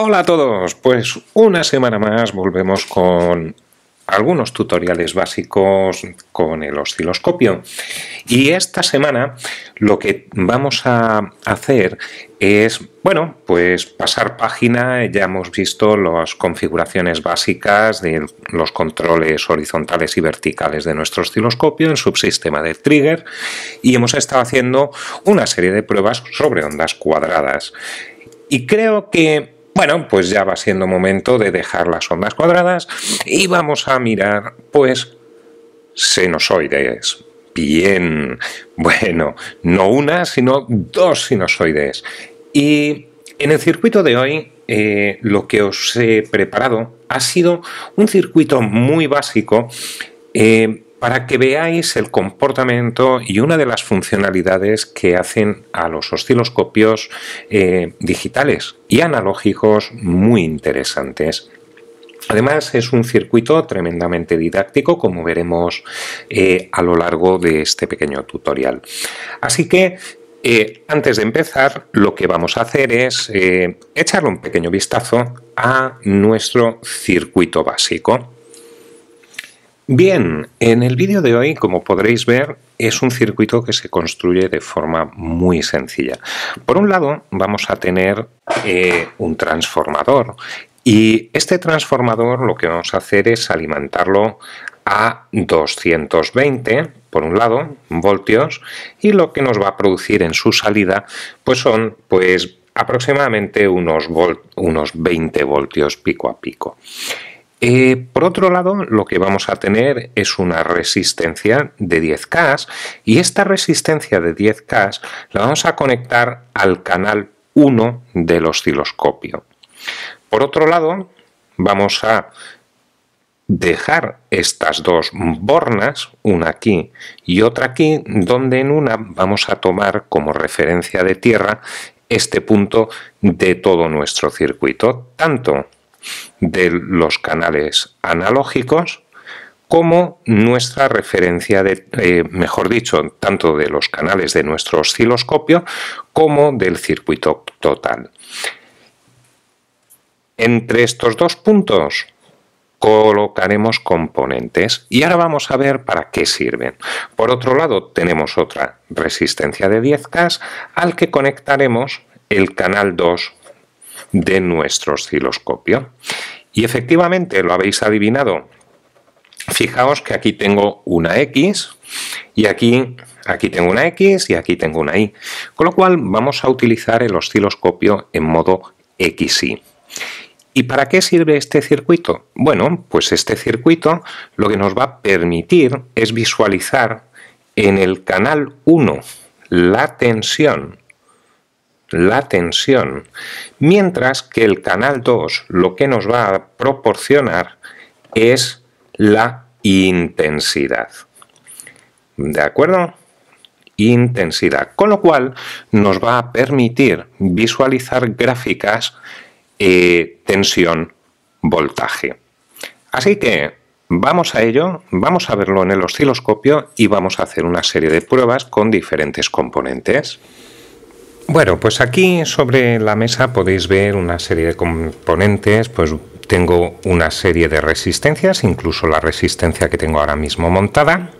Hola a todos, pues una semana más volvemos con algunos tutoriales básicos con el osciloscopio. Y esta semana lo que vamos a hacer es, bueno, pues pasar página. Ya hemos visto las configuraciones básicas de los controles horizontales y verticales de nuestro osciloscopio, el subsistema de trigger, y hemos estado haciendo una serie de pruebas sobre ondas cuadradas. Y creo que bueno, pues ya va siendo momento de dejar las ondas cuadradas y vamos a mirar, pues, sinusoides. Bien, bueno, no una, sino dos sinusoides. Y en el circuito de hoy, lo que os he preparado ha sido un circuito muy básico para que veáis el comportamiento y una de las funcionalidades que hacen a los osciloscopios digitales y analógicos muy interesantes. Además, es un circuito tremendamente didáctico, como veremos a lo largo de este pequeño tutorial. Así que, antes de empezar, lo que vamos a hacer es echarle un pequeño vistazo a nuestro circuito básico. Bien, en el vídeo de hoy, como podréis ver, es un circuito que se construye de forma muy sencilla. Por un lado, vamos a tener un transformador, y este transformador lo que vamos a hacer es alimentarlo a 220, por un lado, voltios, y lo que nos va a producir en su salida pues son aproximadamente unos 20 voltios pico a pico. Por otro lado, lo que vamos a tener es una resistencia de 10K, y esta resistencia de 10K la vamos a conectar al canal 1 del osciloscopio. Por otro lado, vamos a dejar estas dos bornas, una aquí y otra aquí, donde en una vamos a tomar como referencia de tierra este punto de todo nuestro circuito, tanto de los canales analógicos como nuestra referencia de, mejor dicho, tanto de los canales de nuestro osciloscopio como del circuito total. Entre estos dos puntos colocaremos componentes y ahora vamos a ver para qué sirven. Por otro lado, tenemos otra resistencia de 10K al que conectaremos el canal 2 de nuestro osciloscopio. Y efectivamente, lo habéis adivinado. Fijaos que aquí tengo una X y aquí tengo una X y aquí tengo una Y. Con lo cual vamos a utilizar el osciloscopio en modo XY. ¿Y para qué sirve este circuito? Bueno, pues este circuito lo que nos va a permitir es visualizar en el canal 1 la tensión, mientras que el canal 2 lo que nos va a proporcionar es la intensidad. ¿De acuerdo? Intensidad. Con lo cual nos va a permitir visualizar gráficas tensión, voltaje. Así que vamos a ello, vamos a verlo en el osciloscopio y vamos a hacer una serie de pruebas con diferentes componentes. Bueno, pues aquí sobre la mesa podéis ver una serie de componentes. Pues tengo una serie de resistencias, incluso la resistencia que tengo ahora mismo montada.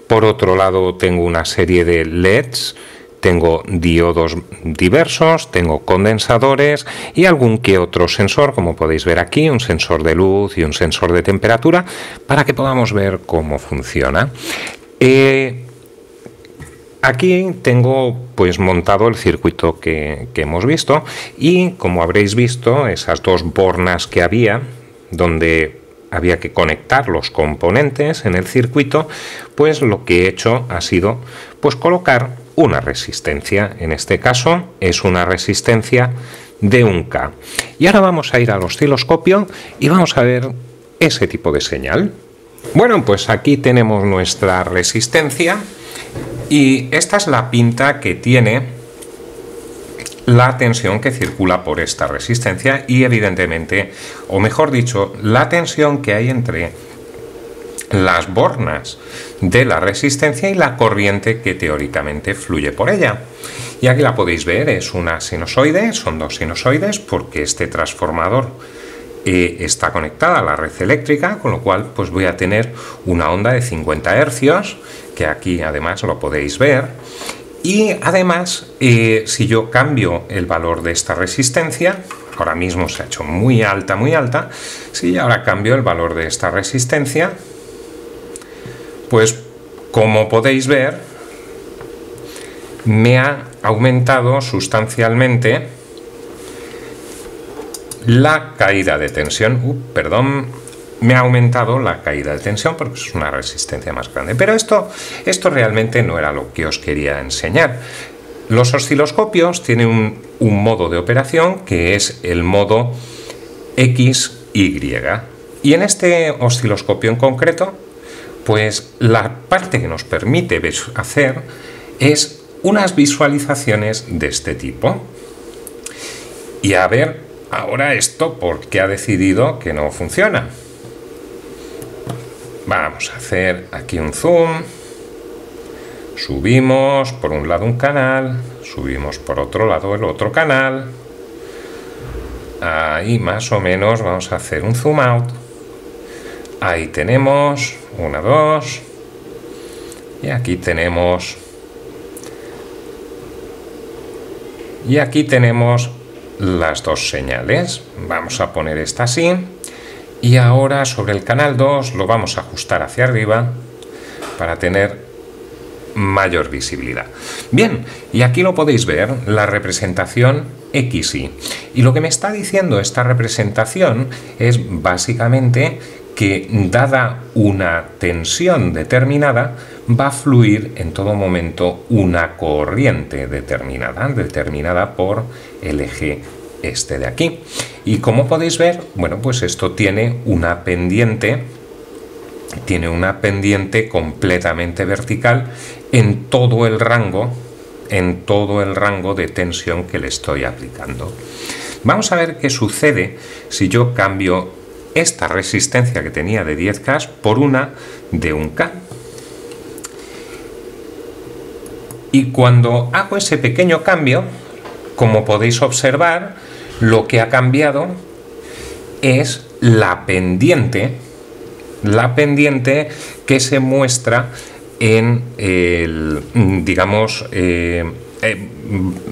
Por otro lado tengo una serie de LEDs, tengo diodos diversos, tengo condensadores y algún que otro sensor, como podéis ver aquí, un sensor de luz y un sensor de temperatura, para que podamos ver cómo funciona. Aquí tengo pues montado el circuito que hemos visto, y como habréis visto, esas dos bornas que había, donde había que conectar los componentes en el circuito, pues lo que he hecho ha sido pues colocar una resistencia. En este caso es una resistencia de 1K. Y ahora vamos a ir al osciloscopio y vamos a ver ese tipo de señal. Bueno, pues aquí tenemos nuestra resistencia y esta es la pinta que tiene la tensión que circula por esta resistencia y evidentemente, o mejor dicho, la tensión que hay entre las bornas de la resistencia y la corriente que teóricamente fluye por ella. Y aquí la podéis ver, es una sinusoide, son dos sinusoides, porque este transformador está conectada a la red eléctrica, con lo cual pues voy a tener una onda de 50 Hz, que aquí además lo podéis ver. Y además, si yo cambio el valor de esta resistencia, ahora mismo se ha hecho muy alta, si ahora cambio el valor de esta resistencia, pues como podéis ver, me ha aumentado sustancialmente la caída de tensión. Me ha aumentado la caída de tensión porque es una resistencia más grande. Pero esto realmente no era lo que os quería enseñar. Los osciloscopios tienen un modo de operación que es el modo XY. Y en este osciloscopio en concreto, pues la parte que nos permite hacer es unas visualizaciones de este tipo. Y a ver ahora esto, ¿por qué ha decidido que no funciona? Vamos a hacer aquí un zoom. Subimos por un lado un canal, subimos por otro lado el otro canal. Ahí más o menos vamos a hacer un zoom out. Ahí tenemos 1, 2. Y aquí tenemos. Y aquí tenemos las dos señales. Vamos a poner esta así. Y ahora sobre el canal 2 lo vamos a ajustar hacia arriba para tener mayor visibilidad. Bien, y aquí lo podéis ver, la representación XY. Y lo que me está diciendo esta representación es básicamente que dada una tensión determinada, va a fluir en todo momento una corriente determinada por el eje este de aquí. Y como podéis ver, bueno, pues esto tiene una pendiente completamente vertical en todo el rango de tensión que le estoy aplicando. Vamos a ver qué sucede si yo cambio esta resistencia que tenía de 10K por una de 1K. Y cuando hago ese pequeño cambio, como podéis observar, lo que ha cambiado es la pendiente que se muestra en el,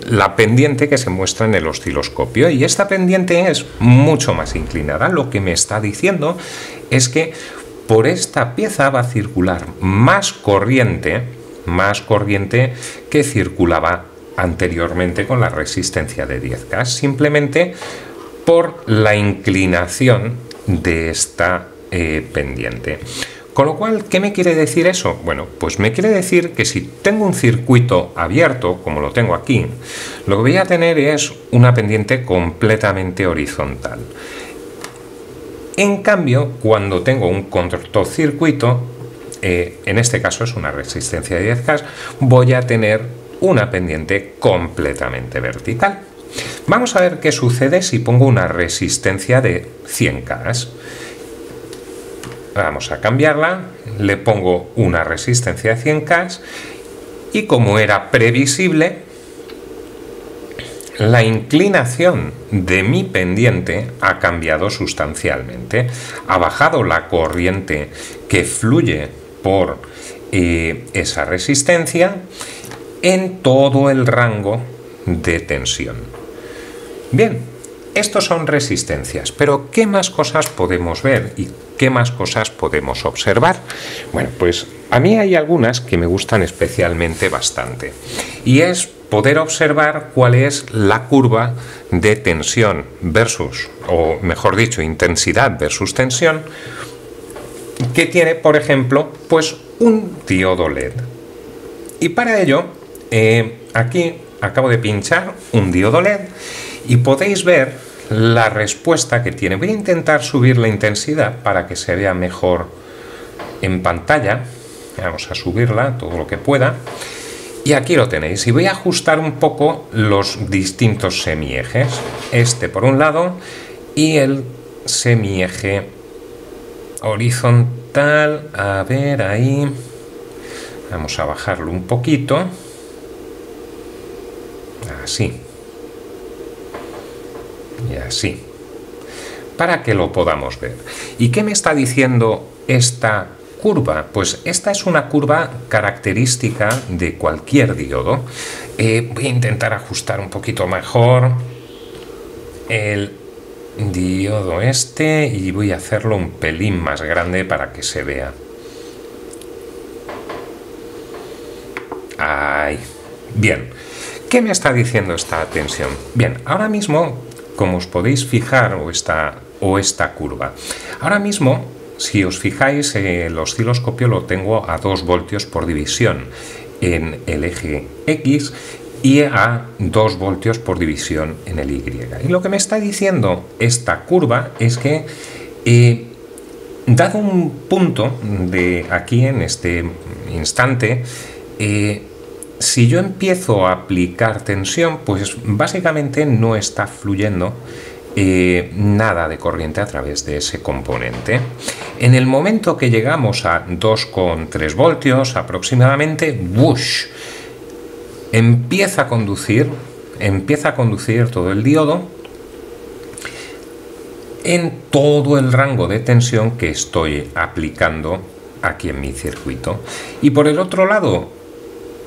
la pendiente que se muestra en el osciloscopio, y esta pendiente es mucho más inclinada. Lo que me está diciendo es que por esta pieza va a circular más corriente que circulaba anteriormente con la resistencia de 10K, simplemente por la inclinación de esta pendiente. Con lo cual, ¿qué me quiere decir eso? Bueno, pues me quiere decir que si tengo un circuito abierto, como lo tengo aquí, lo que voy a tener es una pendiente completamente horizontal. En cambio, cuando tengo un cortocircuito, en este caso es una resistencia de 10K, voy a tener una pendiente completamente vertical. Vamos a ver qué sucede si pongo una resistencia de 100K. Vamos a cambiarla, le pongo una resistencia de 100K y, como era previsible, la inclinación de mi pendiente ha cambiado sustancialmente. Ha bajado la corriente que fluye por esa resistencia en todo el rango de tensión. Bien, estos son resistencias, pero ¿qué más cosas podemos ver y qué más cosas podemos observar? Bueno, pues a mí hay algunas que me gustan especialmente bastante, y es poder observar cuál es la curva de tensión versus, o mejor dicho, intensidad versus tensión que tiene, por ejemplo, pues un diodo LED. Y para ello, aquí acabo de pinchar un diodo LED y podéis ver la respuesta que tiene. Voy a intentar subir la intensidad para que se vea mejor en pantalla. Vamos a subirla todo lo que pueda. Y aquí lo tenéis. Y voy a ajustar un poco los distintos semiejes. Este por un lado y el semieje horizontal tal, a ver, ahí, vamos a bajarlo un poquito, así, y así, para que lo podamos ver. ¿Y qué me está diciendo esta curva? Pues esta es una curva característica de cualquier diodo. Voy a intentar ajustar un poquito mejor el diodo este y voy a hacerlo un pelín más grande para que se vea. Ahí. Bien. ¿Qué me está diciendo esta tensión? Bien, ahora mismo, como os podéis fijar, o esta curva, ahora mismo, si os fijáis, el osciloscopio lo tengo a 2 voltios por división en el eje X y a 2 voltios por división en el Y. Y lo que me está diciendo esta curva es que, dado un punto de aquí en este instante, si yo empiezo a aplicar tensión, pues básicamente no está fluyendo nada de corriente a través de ese componente. En el momento que llegamos a 2,3 voltios aproximadamente, ¡wush!, empieza a conducir todo el diodo en todo el rango de tensión que estoy aplicando aquí en mi circuito. Y por el otro lado,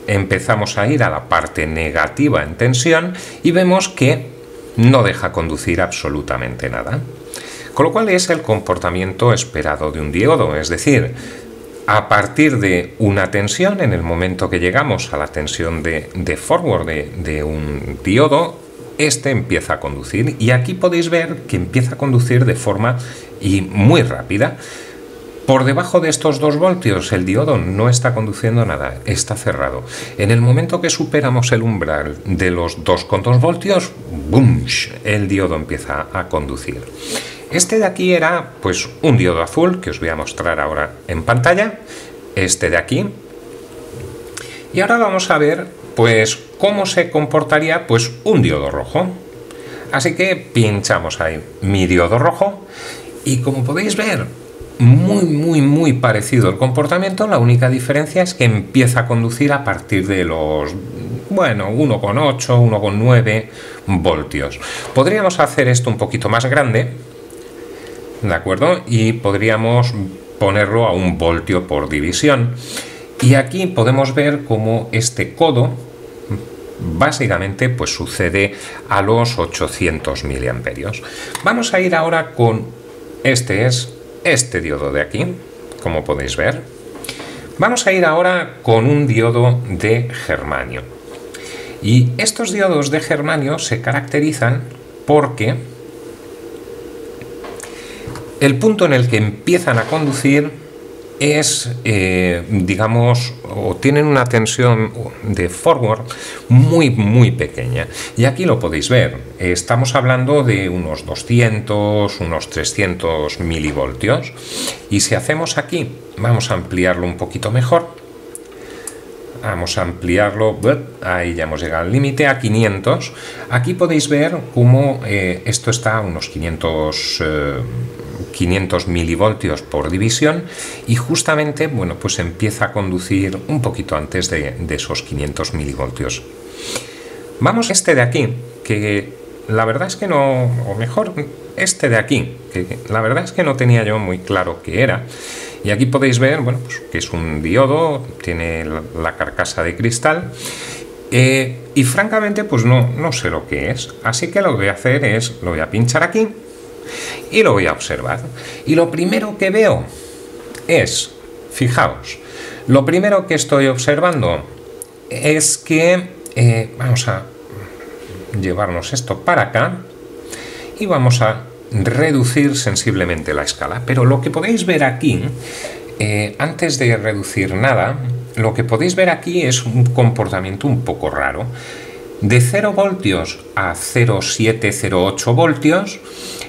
empezamos a ir a la parte negativa en tensión y vemos que no deja conducir absolutamente nada. Con lo cual es el comportamiento esperado de un diodo, es decir, a partir de una tensión, en el momento que llegamos a la tensión de forward de un diodo, este empieza a conducir, y aquí podéis ver que empieza a conducir de forma muy rápida. Por debajo de estos 2 voltios el diodo no está conduciendo nada, está cerrado. En el momento que superamos el umbral de los 2,2 voltios, ¡bum!, el diodo empieza a conducir. Este de aquí era pues un diodo azul, que os voy a mostrar ahora en pantalla, este de aquí. Y ahora vamos a ver pues cómo se comportaría pues un diodo rojo. Así que pinchamos ahí mi diodo rojo y, como podéis ver, muy parecido el comportamiento. La única diferencia es que empieza a conducir a partir de los 1,8, 1,9 voltios. Podríamos hacer esto un poquito más grande, ¿de acuerdo? Y podríamos ponerlo a 1 voltio por división. Y aquí podemos ver cómo este codo básicamente pues sucede a los 800 miliamperios. Vamos a ir ahora con este diodo de aquí, como podéis ver. Vamos a ir ahora con un diodo de germanio. Y estos diodos de germanio se caracterizan porque el punto en el que empiezan a conducir es, digamos, o tienen una tensión de forward muy pequeña. Y aquí lo podéis ver. Estamos hablando de unos 200, unos 300 milivoltios. Y si hacemos aquí, vamos a ampliarlo un poquito mejor. Vamos a ampliarlo, ahí ya hemos llegado al límite, a 500. Aquí podéis ver cómo esto está a unos 500 milivoltios por división, y justamente, bueno, pues empieza a conducir un poquito antes de esos 500 milivoltios. Vamos a este de aquí, que la verdad es que no, o mejor, este de aquí, que la verdad es que no tenía yo muy claro qué era. Y aquí podéis ver, bueno, pues que es un diodo, tiene la carcasa de cristal, y francamente pues no sé lo que es. Así que lo que voy a hacer es, lo voy a pinchar aquí y lo voy a observar. Y lo primero que veo es, fijaos, lo primero que estoy observando es que, vamos a llevarnos esto para acá y vamos a reducir sensiblemente la escala. Pero lo que podéis ver aquí, antes de reducir nada, lo que podéis ver aquí es un comportamiento un poco raro. De 0 voltios a 0,708 voltios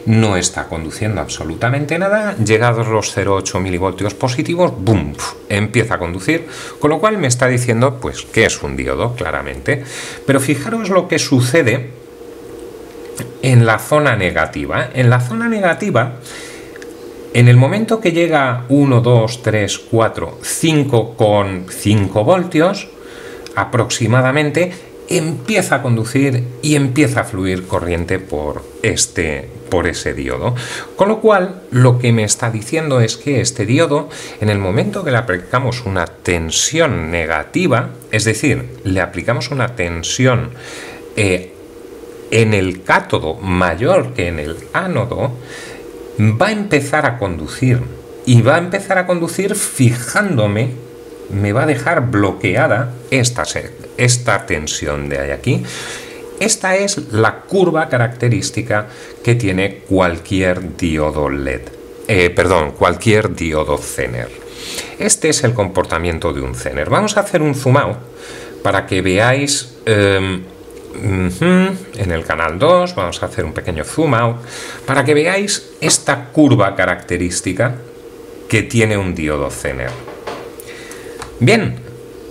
no está conduciendo absolutamente nada. Llegados los 0,8 milivoltios positivos, ¡bum!, empieza a conducir, con lo cual me está diciendo pues que es un diodo, claramente. Pero fijaros lo que sucede en la zona negativa. En la zona negativa En el momento que llega 1, 2, 3, 4, 5 con 5 voltios aproximadamente, empieza a conducir y empieza a fluir corriente por ese diodo. Con lo cual, lo que me está diciendo es que este diodo, en el momento que le aplicamos una tensión negativa, es decir, le aplicamos una tensión en el cátodo mayor que en el ánodo, va a empezar a conducir. Y va a empezar a conducir fijándome, me va a dejar bloqueada esta tensión de ahí aquí. Esta es la curva característica que tiene cualquier diodo LED. Cualquier diodo Zener. Este es el comportamiento de un Zener. Vamos a hacer un zoom out para que veáis en el canal 2, vamos a hacer un pequeño zoom out para que veáis esta curva característica que tiene un diodo Zener. Bien,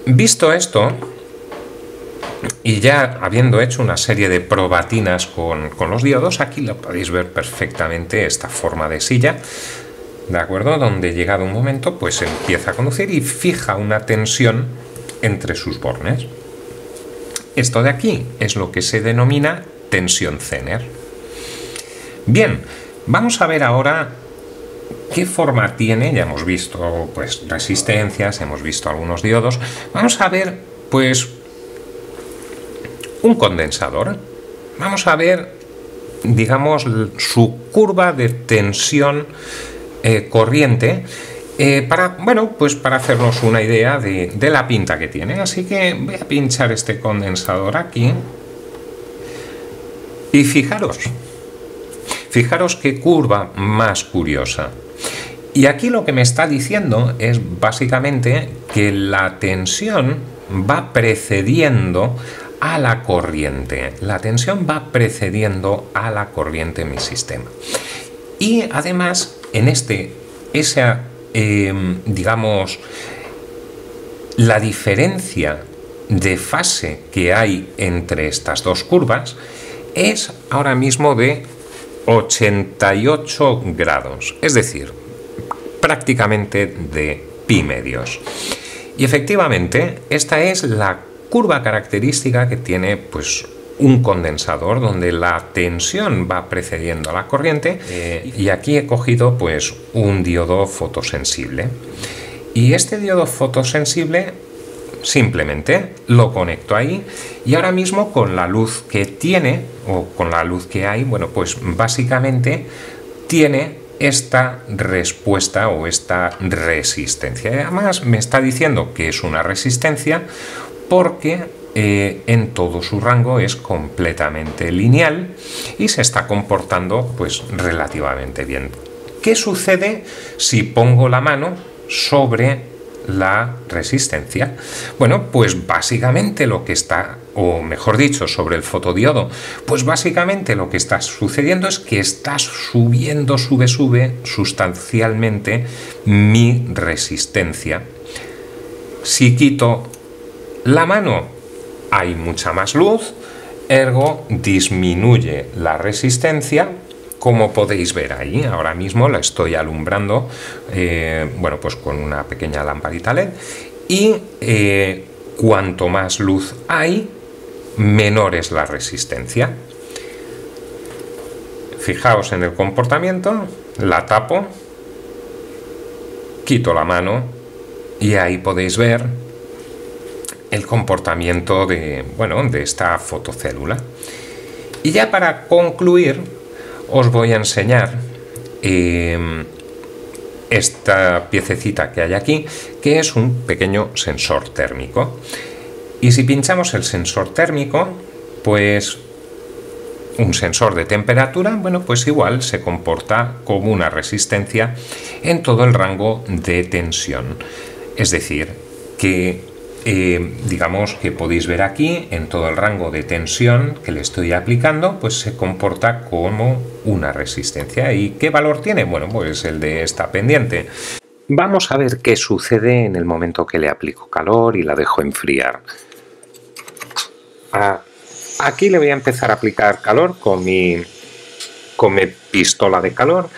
visto esto, y ya habiendo hecho una serie de probatinas con los diodos, aquí lo podéis ver perfectamente, esta forma de silla, ¿de acuerdo? Donde llegado un momento, pues empieza a conducir y fija una tensión entre sus bornes. Esto de aquí es lo que se denomina tensión Zener. Bien, vamos a ver ahora qué forma tiene. Ya hemos visto pues resistencias, hemos visto algunos diodos. Vamos a ver pues un condensador. Vamos a ver, digamos, su curva de tensión corriente para hacernos una idea de la pinta que tiene. Así que voy a pinchar este condensador aquí y fijaros qué curva más curiosa. Y aquí lo que me está diciendo es básicamente que la tensión va precediendo a la corriente. La tensión va precediendo a la corriente en mi sistema. Y además, en digamos, la diferencia de fase que hay entre estas dos curvas es ahora mismo de 88 grados, es decir, prácticamente de pi medios. Y efectivamente, esta es la curva característica que tiene pues un condensador donde la tensión va precediendo a la corriente, y aquí he cogido pues un diodo fotosensible, y este diodo fotosensible simplemente lo conecto ahí y ahora mismo con la luz que tiene o con la luz que hay, bueno, pues básicamente tiene esta respuesta o esta resistencia. Además me está diciendo que es una resistencia porque en todo su rango es completamente lineal y se está comportando pues relativamente bien. ¿Qué sucede si pongo la mano sobre la resistencia? Bueno, pues básicamente lo que está, o mejor dicho, sobre el fotodiodo, pues básicamente lo que está sucediendo es que está subiendo, sube sustancialmente mi resistencia. Si quito la mano, hay mucha más luz, ergo disminuye la resistencia, como podéis ver ahí. Ahora mismo la estoy alumbrando pues con una pequeña lamparita LED, y cuanto más luz hay, menor es la resistencia. Fijaos en el comportamiento, la tapo, quito la mano y ahí podéis ver el comportamiento de esta fotocélula. Y ya para concluir os voy a enseñar esta piececita que hay aquí, que es un pequeño sensor térmico. Y si pinchamos el sensor térmico, pues un sensor de temperatura, bueno, pues igual se comporta como una resistencia en todo el rango de tensión. Es decir, que digamos que podéis ver aquí en todo el rango de tensión que le estoy aplicando, pues se comporta como una resistencia. ¿Y qué valor tiene? Bueno, pues el de esta pendiente. Vamos a ver qué sucede en el momento que le aplico calor y la dejo enfriar. Aquí le voy a empezar a aplicar calor con mi pistola de calor,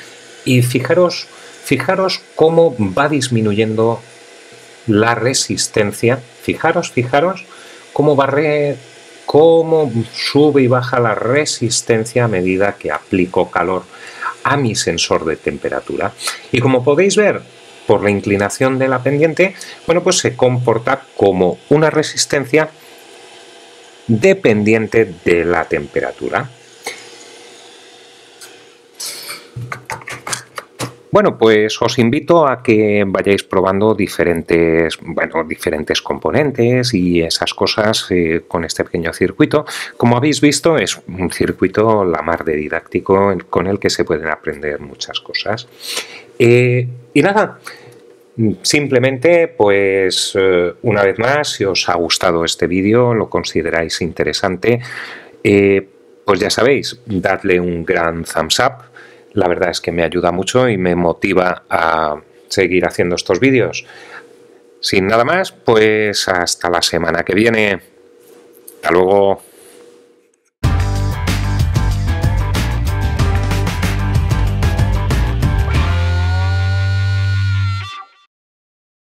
y fijaros fijaros cómo va disminuyendo la resistencia. Fijaros cómo cómo sube y baja la resistencia a medida que aplico calor a mi sensor de temperatura. Y como podéis ver por la inclinación de la pendiente, bueno, pues se comporta como una resistencia dependiente de la temperatura. Bueno, pues os invito a que vayáis probando diferentes componentes y esas cosas con este pequeño circuito. Como habéis visto, es un circuito la mar de didáctico con el que se pueden aprender muchas cosas. Y nada, simplemente, pues una vez más, si os ha gustado este vídeo, lo consideráis interesante, pues ya sabéis, dadle un gran thumbs up. La verdad es que me ayuda mucho y me motiva a seguir haciendo estos vídeos. Sin nada más, pues hasta la semana que viene. Hasta luego.